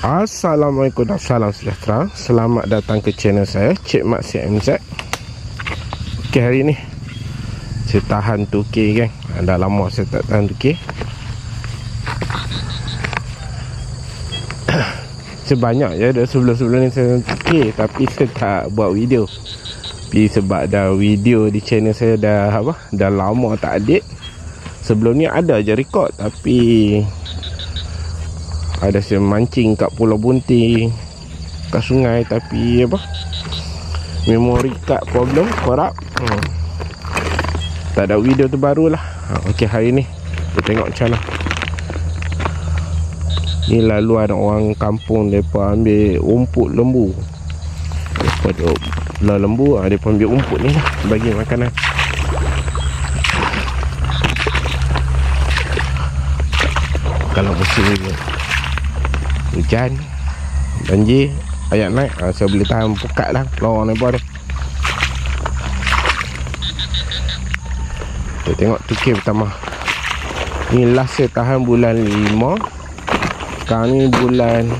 Assalamualaikum dan salam sejahtera. Selamat datang ke channel saya, Cik Mak CMZ. Ok, hari ni saya tahan 2K kan. Dah lama saya tak tahan 2K. Sebanyak je dah sebelum-sebelum ni saya 2K, tapi saya tak buat video. Tapi sebab dah video di channel saya dah lama tak update. Sebelum ni ada je record, tapi ada saya mancing kat Pulau Bunting, kat sungai, tapi memori card problem, korup. Tak ada video terbaru lah. Ok, hari ni kita tengok macam mana. Ni lalu ada orang kampung, mereka ambil rumput lembu. Mereka duduk belah lembu, mereka ambil rumput ni lah bagi makanan. Kalau musim hujan, banjir, ayak naik, saya boleh tahan pukat lah lorong lebar ni. Kita tengok 2K pertama. Ni last saya tahan bulan 5. Sekarang ni bulan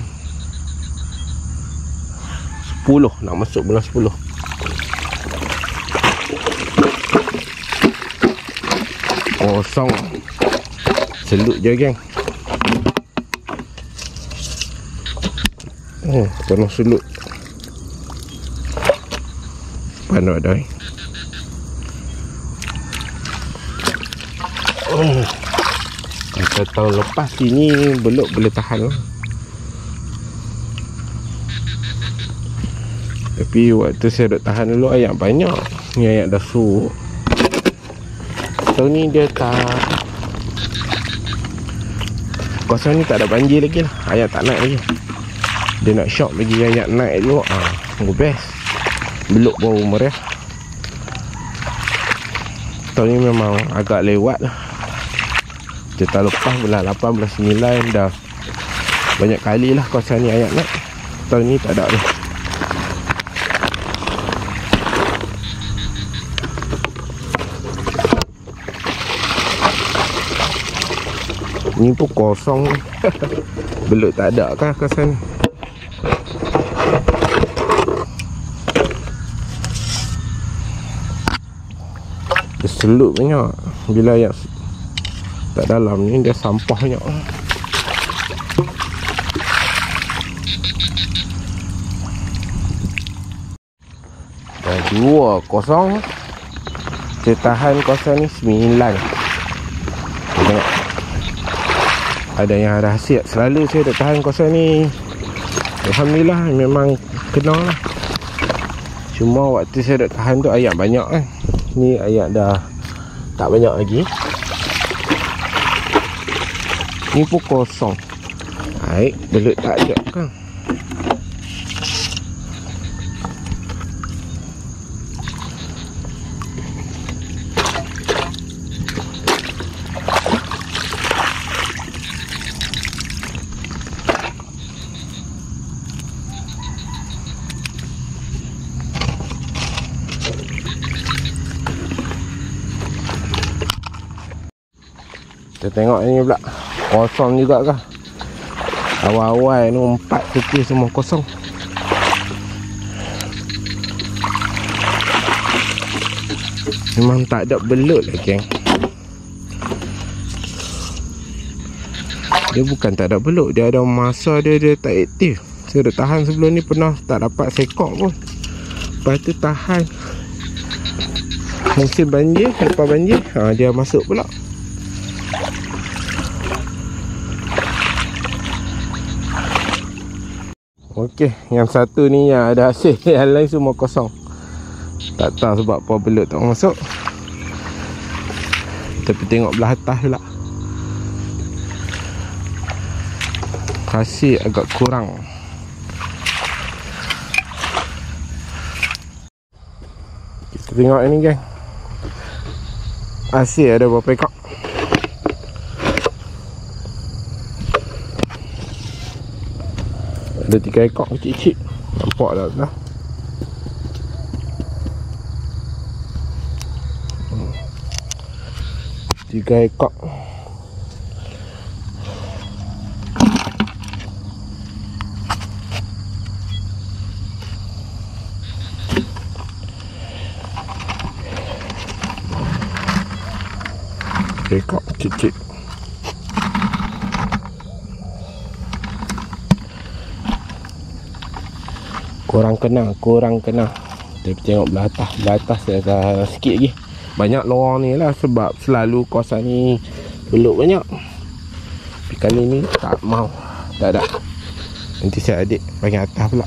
10, nak masuk bulan 10. Kosong. Selut je geng. Penuh sulut. Mana ada kata tahun lepas sini belum boleh tahan lah. Tapi waktu saya duk tahan dulu ayak banyak. Ni ayak dah surut. Tahun ni dia tak, kawasan ni tak ada banjir lagi lah. Ayak tak naik lagi. Dia nak shock bagi ayak naik dulu. Best. Beluk bau meriah. Tahun ni memang agak lewat lah. Cerita lepas bulan 8, bulan 9 dah banyak kali lah kawasan ni ayak naik. Tahun ni tak ada ni. Ni pun kosong. Beluk tak ada kah kawasan ni? Dia selut banyak. Bila ayak tak dalam ni, dia sampah banyak. Dah 2-0. Saya tahan kawasan ni 9. Tengok, ada yang ada hasil. Selalu saya dah tahan kawasan ni, alhamdulillah, memang kena lah. Cuma waktu saya dah tahan tu ayak banyak kan. Ni ayak dah tak banyak lagi. Ni pun kosong. Baik, belut tak ada kan. Kita tengok ni pula. Kosong juga kah? Awal-awal ni 4 tepi semua kosong. Memang tak ada belut lah geng. Dia bukan tak ada belut, dia ada masa dia tak aktif. Saya dah tahan sebelum ni pernah tak dapat sekok pun. Lepas tu tahan musim banjir, lepas banjir dia masuk pula. Okey, yang satu ni yang ada hasil, yang lain semua kosong. Tak tahu sebab apa belut tak masuk. Tapi tengok belah atas pula, hasil agak kurang. Kita tengok ni geng, hasil ada berapa ekor. Ada 3 ekor kecil-kecil. Nampak tak lah. 3 ekor. Rekap cicit. Kurang kena. Tapi tengok belah atas saya dah sikit lagi. Banyak lorong ni lah, sebab selalu kawasan ni beluk banyak. Tapi kali ni tak mau. Tak ada. Nanti saya adik bagian atas pula.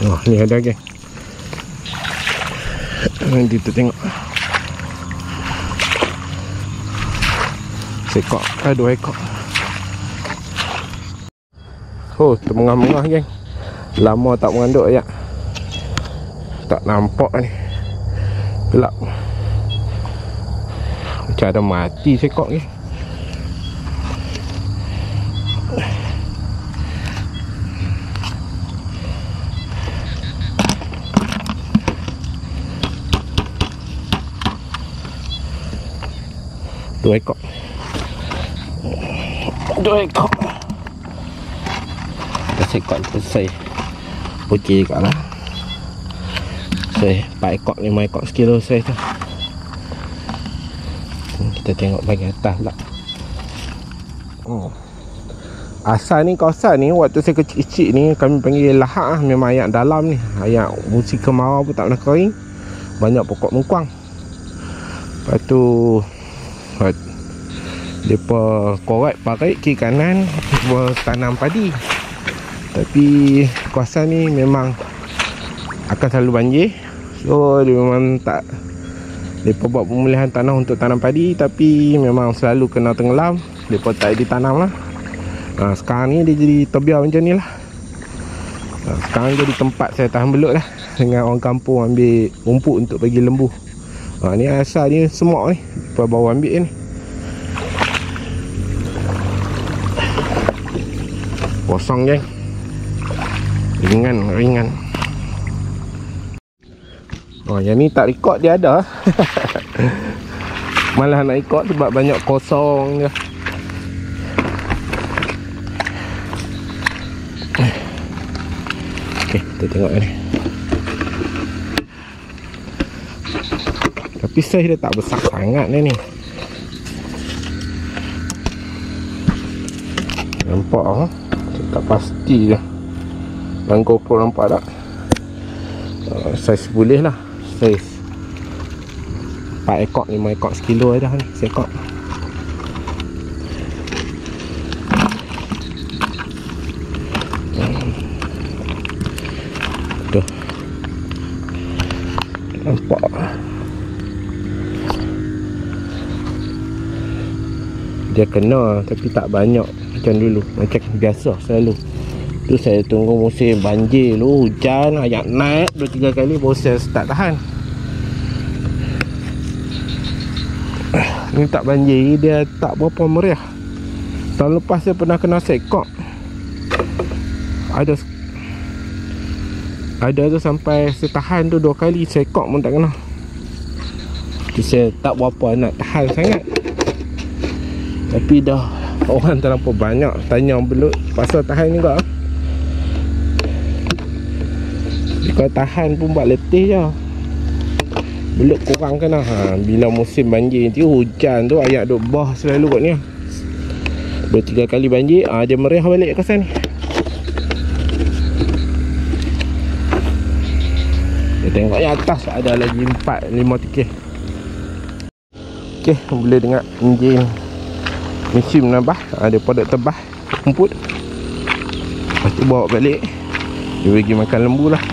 Oh, ni ada geng. Nanti kita tengok. Sekok, 2 ekor. Oh, termengah-mengah geng. Lama tak menganduk ayat. Tak nampak ni. Gelap. Macam ada mati sekok ni. Dua ekor. Dah sekok selesai. Okey juga lah. Selesai 4 ekor 5 ekor sekilo selesai tu. Kita tengok bahagian atas pula. Asal ni kawasan ni waktu saya kecil-kecil ni kami panggil lahak lah. Memang ayak dalam ni. Ayak musim kemarau pun tak pernah kering. Banyak pokok mengkuang. Lepas tu mereka korek parit kiri kanan bertanam padi. Tapi kawasan ni memang akan selalu banjir. So dia memang tak, mereka buat pemulihan tanah untuk tanam padi, tapi memang selalu kena tenggelam. Mereka tak ditanam lah. Sekarang ni dia jadi terbiar macam ni lah. Sekarang jadi tempat saya tahan belut lah. Dengan orang kampung ambil rumput untuk bagi lembu. Ni asal ni semok ni, mereka bawa ambil ni. Kosong je. Ringan. Yang ni tak record dia ada. Malah nak record sebab banyak kosong je. Okey, kita tengok ni. Tapi saiz dia tak besar sangat ni. Nampak ah. Tak pasti je. Dan GoPro nampak tak? Saiz boleh lah. Saiz 4 ekor 5 ekor sekilo dah ni. Sekok. Tuh. Nampak. Dia kena tapi tak banyak macam dulu. Macam biasa selalu. Tu saya tunggu musim banjir dulu, hujan, ayak naik 2-3 kali baru saya start tahan. Ni tak banjir, dia tak berapa meriah. Tahun lepas saya pernah kena sekok. Ada tu sampai saya tahan tu 2 kali, sekok pun tak kena. Tu saya tak berapa nak tahan sangat. Tapi dah orang terlampau banyak tanya belut pasal tahan juga. Kalau tahan pun buat letih je. Belut kurang kena. Bila musim banjir nanti hujan tu ayak duk bah selalu kot ni. 2-3 kali banjir dia meriah balik kawasan ni. Kita tengok yang atas ada lagi 4-5 tikih. Okey, boleh dengar enjin mesin nabah. Dia pada tebah rumput. Lepas tu bawa balik. Dia bagi makan lembu lah.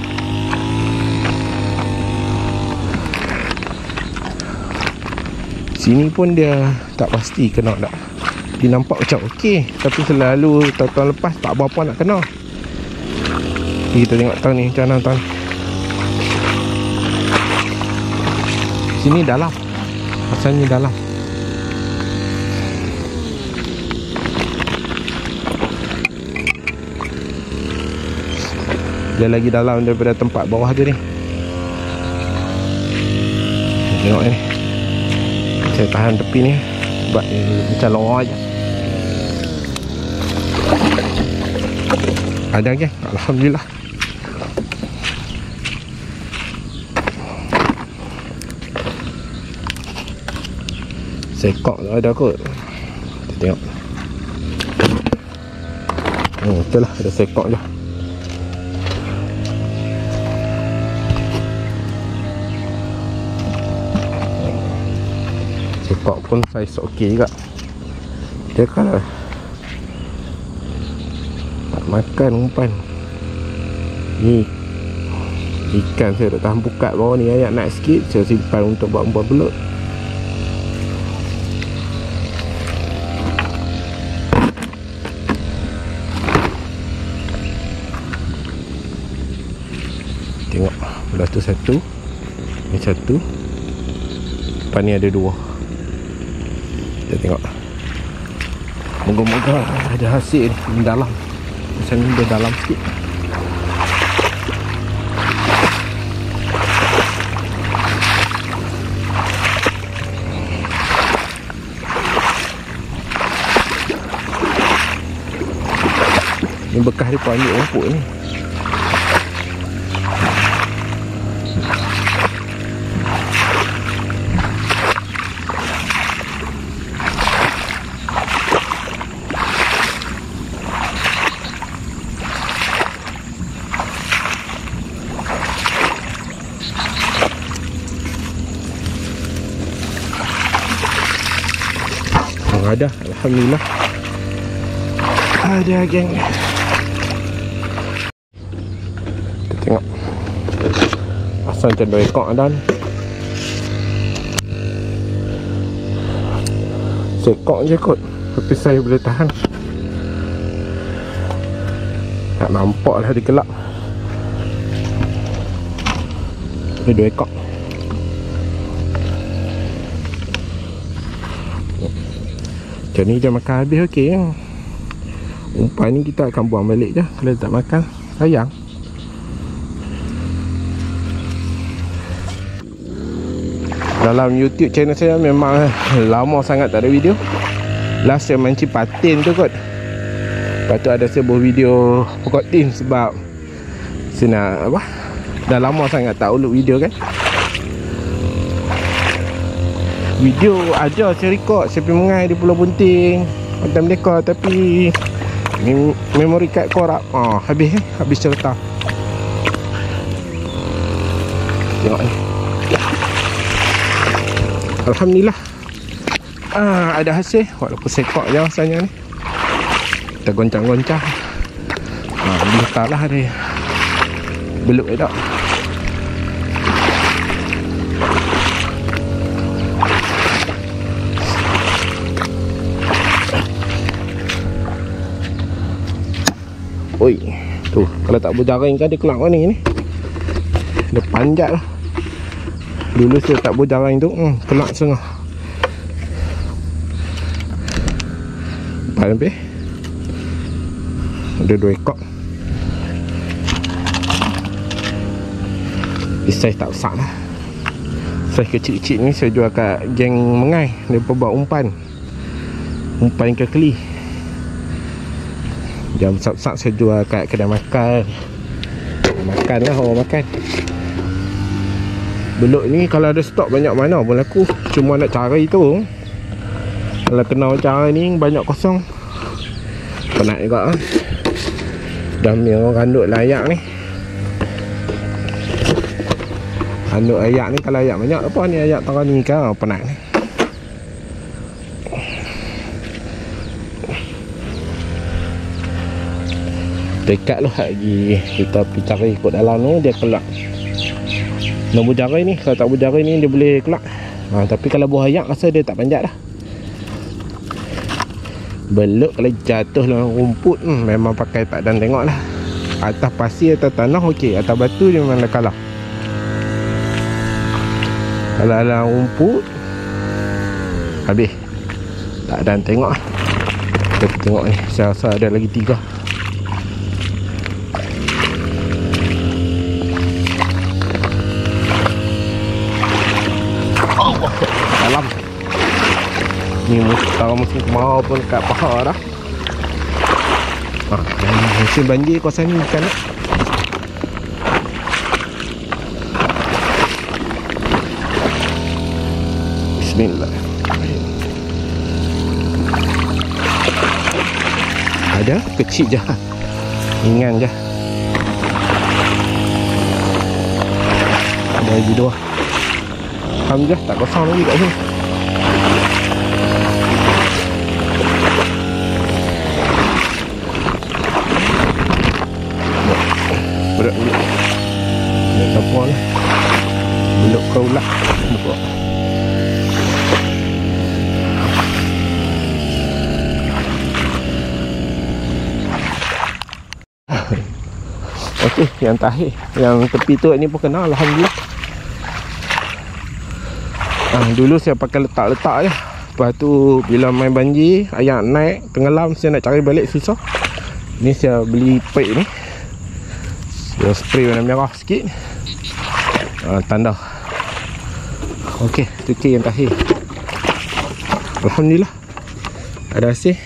Sini pun dia tak pasti kena tak. Dia nampak macam okey, tapi selalu tahun lepas tak berapa nak kena. Kita tengok tahun ni macam mana tahun ni. Sini dalam. Asalnya dalam. Dia lagi dalam daripada tempat bawah tu ni. Tengok ni. Saya tahan tepi ni sebab macam lorong aja. Ada geng, alhamdulillah. Sekok tak ada kot. Kita tengok. Betul lah, ada sekok je. Sekok pun saiz okey juga. Dia kalau tak makan umpan ni, ikan saya tak tahan buka bawah ni, ayat naik sikit saya simpan untuk buat umpan belut. Tengok belah tu satu, ni satu, depan ni ada dua. Kita tengok. Moga-moga ada hasil ni dalam. Macam ni dia dalam sikit. Ni bekas dia pun ambil rumput ni. Ada, alhamdulillah. Ada geng. Kita tengok. Asal macam 2 ekor ada ni. Sekok je kot, tapi saya boleh tahan. Tak nampak lah dia gelap. Ini 2 ekor. Macam ni dia makan habis okey kan. Umpan ni kita akan buang balik je. Kalau tak makan, sayang. Dalam YouTube channel saya memang lama sangat tak ada video. Last saya mancing patin tu kot. Lepas tu ada sebuah video pokok tin sebab saya nak apa, dah lama sangat tak upload video kan. Video aja saya record, saya pergi mengai di Pulau Bunting Pantai Merdeka, tapi memori card korup. Habis cerita. Tengok ni. Alhamdulillah. Ada hasil walaupun sekok je rasanya ni. Kita goncang-goncang. Letaklah dia belut dia tak. Oi, tu kalau tak berjaring kan dia kelak mana ni. Dia panjat lah. Dulu saya tak berjaring tu, kelak setengah. Nampak lebih. Ada 2 ekor. Saiz tak besar lah. Saiz kecil-kecil ni saya jual kat geng Mengai. Dia buat umpan. Umpan ikan keli. Jam besar-besar saya jual kat kedai makan. Makan lah orang makan. Belut ni kalau ada stok banyak mana pun laku. Cuma nak cari tu. Kalau kena cara ni banyak kosong. Penat juga lah. Dah ni orang kanduk layak ni. Kanduk ayak ni, kalau ayak banyak apa ni ayak tengah ni kan penat ni. Dekat lah lagi kita pergi cari ikut dalam tu dia kelak. Nak berjaring ni, kalau tak berjaring ni dia boleh kelak. Tapi kalau buah ayak rasa dia tak panjat dah. Belut kalau jatuh dalam rumput memang pakai tak dan tengok lah. Atas pasir, atas tanah okey, atas batu dia memang dah kalah. Kalau dalam rumput habis. Tak dan tengok lah. Kita tengok ni, saya rasa ada lagi 3. Dalam ni mustahil musim kemarau pun kat paha dah. Musim banjir kawasan ni ikan lah. Bismillah. Ada kecil je, ringan je. Ada lagi 2. Alhamdulillah tak kosong lagi kat sini. Berat dulu. Nak tapur lah. Beluk kau lah. Okey, yang terakhir, yang tepi tu ni pun kena, alhamdulillah. Dulu saya pakai letak-letak je. Lepas tu bila main banjir, air naik, tenggelam, saya nak cari balik susah. Ni saya beli pipe ni. Saya spray warna merah sikit. Tanda. Okey, tu yang terakhir. Alhamdulillah. Ada hasil.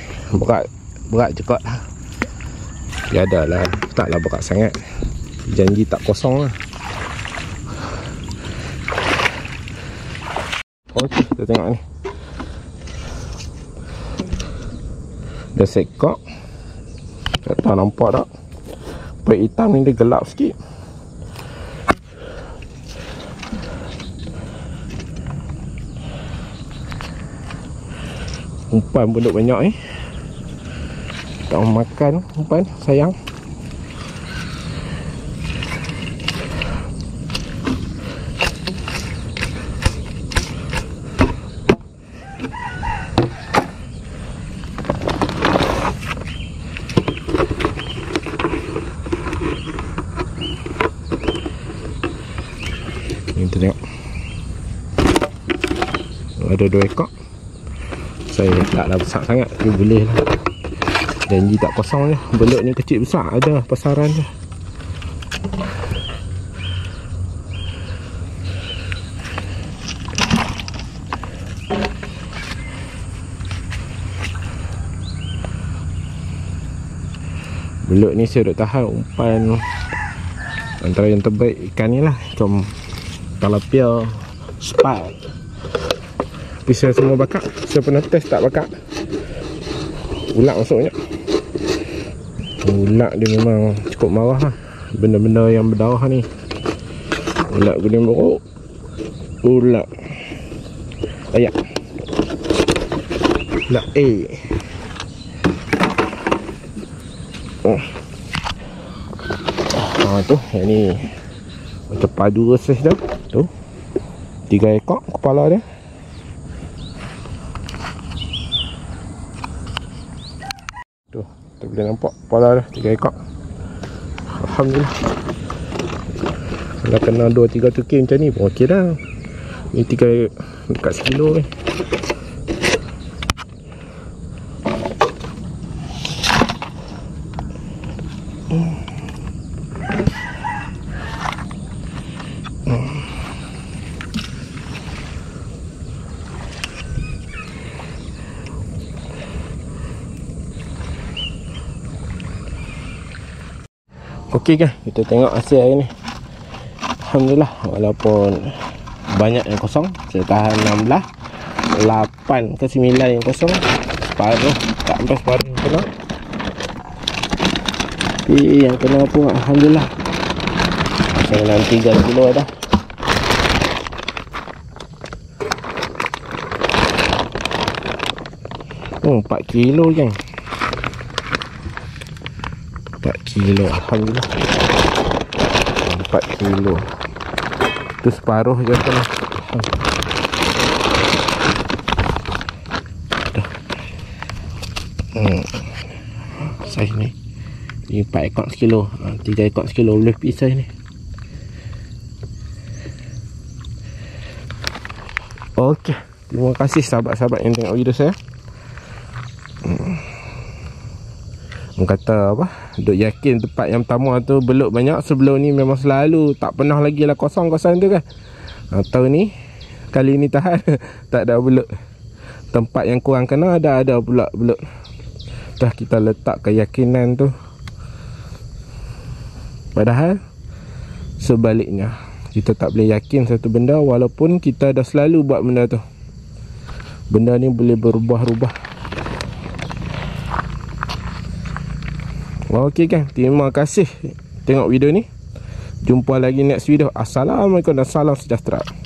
Berat juga lah. Tiada lah, taklah berat sangat. Janji tak kosong lah. Okey, kita tengok ni. Dah sekok. Tak tahu nampak tak. Pek hitam ni dia gelap sikit. Umpan pun duk banyak ni. Tak mau makan umpan, sayang. Ni kita tengok. Ada 2 ekor. Saya taklah besar sangat, tapi boleh lah. Janji tak kosong je. Belut ni kecil besar ada pasaran je. Belut ni saya duk tahan umpan antara yang terbaik ikan ni lah. Macam tilapia, spike. Tapi saya semua bakar. Saya pernah test tak bakar. Ulat masuknya. Ulat dia memang cukup marah lah. Benda-benda yang berdarah ni. Ulat kuning beruk. Ulat ayak. Ulat tu, yang ni macam padu reses dah. Tu 3 ekor kepala dia. Tu, kita boleh nampak kepala dah 3 ekor. Alhamdulillah. Kalau kena 2-3 tukir macam ni pun okey dah. Ni 3 dekat sekilo ni. Okey kan, kita tengok hasil hari ni. Alhamdulillah, walaupun banyak yang kosong, saya tahan 16, 8 ke 9 yang kosong, separuh, tak sampai separuh yang kena. Tapi yang kena pun alhamdulillah dalam 3 kilo dah. Oh, 4 kilo kan. 4 kilo, alhamdulillah. 4 kilo. Itu separuh je kan. Saiz ni. Ni 4 ekor sekilo. 3 ekor sekilo boleh pergi saiz ni. Okey. Terima kasih sahabat-sahabat yang tengok video saya. Orang kata apa, duk yakin tempat yang pertama tu belut banyak. Sebelum ni memang selalu tak pernah lagi lah kosong-kosong tu kan. Tahun ni, kali ni tahan tak ada belut. Tempat yang kurang kena ada pula belut. dah kita letak keyakinan tu. Padahal sebaliknya, kita tak boleh yakin satu benda walaupun kita dah selalu buat benda tu. Benda ni boleh berubah-ubah. Okey kan, terima kasih tengok video ni. Jumpa lagi next video. Assalamualaikum dan salam sejahtera.